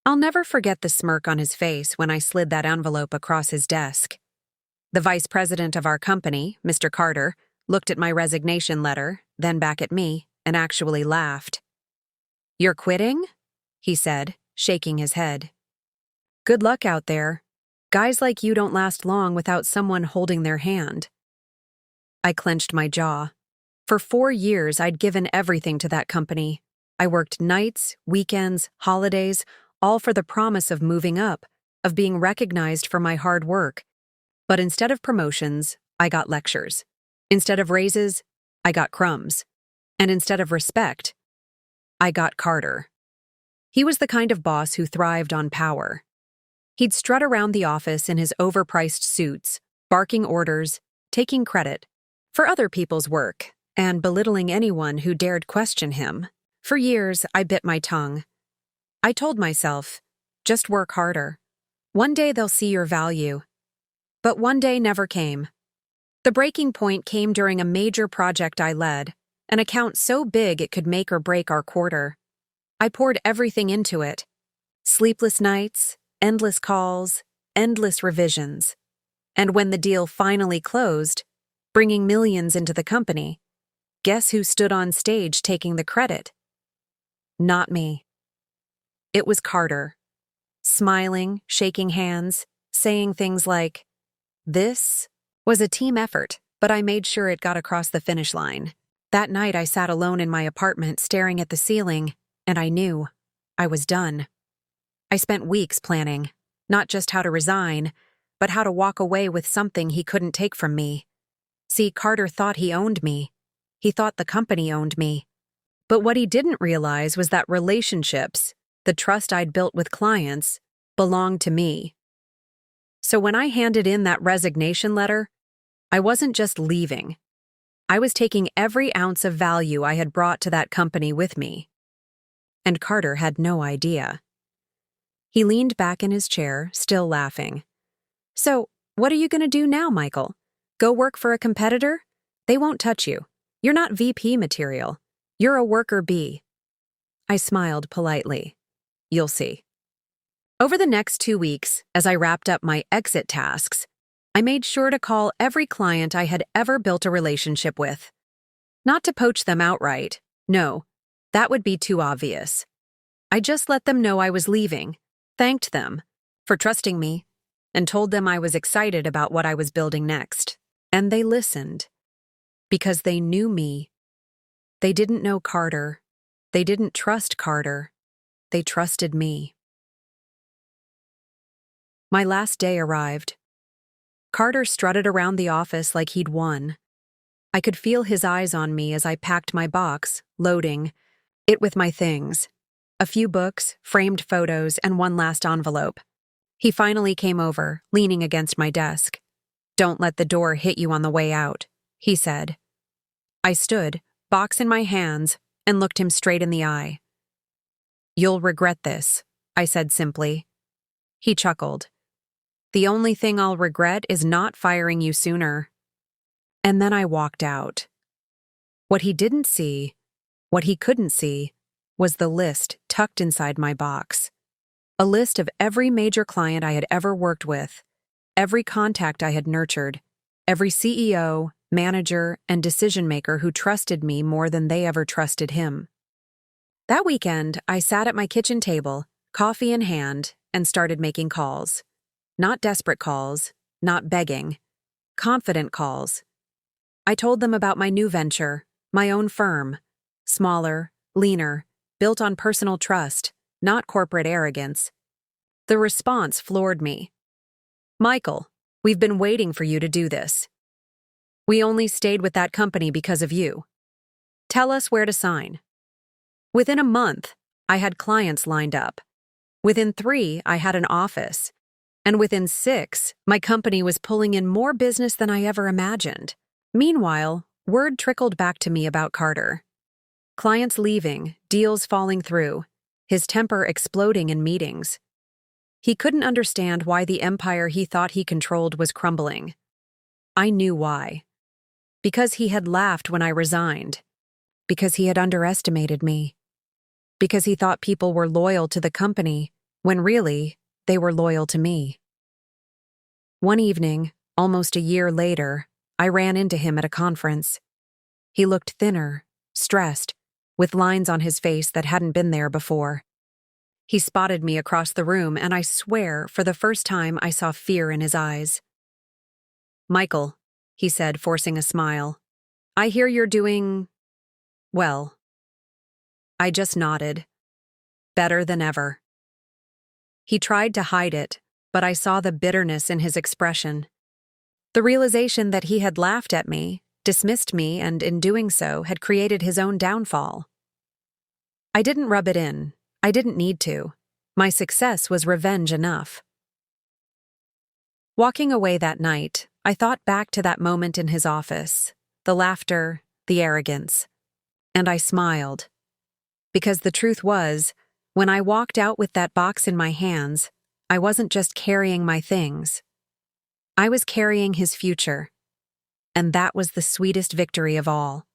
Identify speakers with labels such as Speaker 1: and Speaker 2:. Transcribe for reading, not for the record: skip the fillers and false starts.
Speaker 1: I'll never forget the smirk on his face when I slid that envelope across his desk. The vice president of our company, Mr. Carter, looked at my resignation letter, then back at me, and actually laughed. "You're quitting?" he said, shaking his head. "Good luck out there. Guys like you don't last long without someone holding their hand." I clenched my jaw. For 4 years, I'd given everything to that company. I worked nights, weekends, holidays, all for the promise of moving up, of being recognized for my hard work. But instead of promotions, I got lectures. Instead of raises, I got crumbs. And instead of respect, I got Carter. He was the kind of boss who thrived on power. He'd strut around the office in his overpriced suits, barking orders, taking credit for other people's work, and belittling anyone who dared question him. For years, I bit my tongue. I told myself, just work harder. One day they'll see your value. But one day never came. The breaking point came during a major project I led, an account so big it could make or break our quarter. I poured everything into it. Sleepless nights, endless calls, endless revisions. And when the deal finally closed, bringing millions into the company, guess who stood on stage taking the credit? Not me. It was Carter, smiling, shaking hands, saying things like, "This was a team effort, but I made sure it got across the finish line." That night I sat alone in my apartment staring at the ceiling, and I knew I was done. I spent weeks planning, not just how to resign, but how to walk away with something he couldn't take from me. See, Carter thought he owned me. He thought the company owned me. But what he didn't realize was that relationships, the trust I'd built with clients, belonged to me. So when I handed in that resignation letter, I wasn't just leaving. I was taking every ounce of value I had brought to that company with me. And Carter had no idea. He leaned back in his chair, still laughing. "So, what are you going to do now, Michael? Go work for a competitor? They won't touch you. You're not VP material. You're a worker bee." I smiled politely. "You'll see." Over the next 2 weeks, as I wrapped up my exit tasks, I made sure to call every client I had ever built a relationship with. Not to poach them outright. No, that would be too obvious. I just let them know I was leaving, thanked them for trusting me, and told them I was excited about what I was building next. And they listened. Because they knew me. They didn't know Carter. They didn't trust Carter. They trusted me. My last day arrived. Carter strutted around the office like he'd won. I could feel his eyes on me as I packed my box, loading it with my things. A few books, framed photos, and one last envelope. He finally came over, leaning against my desk. "Don't let the door hit you on the way out," he said. I stood, box in my hands, and looked him straight in the eye. "You'll regret this," I said simply. He chuckled. "The only thing I'll regret is not firing you sooner." And then I walked out. What he didn't see, what he couldn't see, was the list tucked inside my box. A list of every major client I had ever worked with, every contact I had nurtured, every CEO, manager, and decision-maker who trusted me more than they ever trusted him. That weekend, I sat at my kitchen table, coffee in hand, and started making calls. Not desperate calls, not begging, confident calls. I told them about my new venture, my own firm, smaller, leaner, built on personal trust, not corporate arrogance. The response floored me. "Michael, we've been waiting for you to do this. We only stayed with that company because of you. Tell us where to sign." Within a month, I had clients lined up. Within 3, I had an office. And within 6, my company was pulling in more business than I ever imagined. Meanwhile, word trickled back to me about Carter. Clients leaving, deals falling through, his temper exploding in meetings. He couldn't understand why the empire he thought he controlled was crumbling. I knew why. Because he had laughed when I resigned. Because he had underestimated me. Because he thought people were loyal to the company when really, they were loyal to me. One evening, almost a year later, I ran into him at a conference. He looked thinner, stressed, with lines on his face that hadn't been there before. He spotted me across the room, and I swear, for the first time, I saw fear in his eyes. "Michael," he said, forcing a smile, "I hear you're doing, well." I just nodded. Better than ever. He tried to hide it, but I saw the bitterness in his expression. The realization that he had laughed at me, dismissed me, and in doing so had created his own downfall. I didn't rub it in. I didn't need to. My success was revenge enough. Walking away that night, I thought back to that moment in his office, the laughter, the arrogance, and I smiled. Because the truth was, when I walked out with that box in my hands, I wasn't just carrying my things. I was carrying his future. And that was the sweetest victory of all.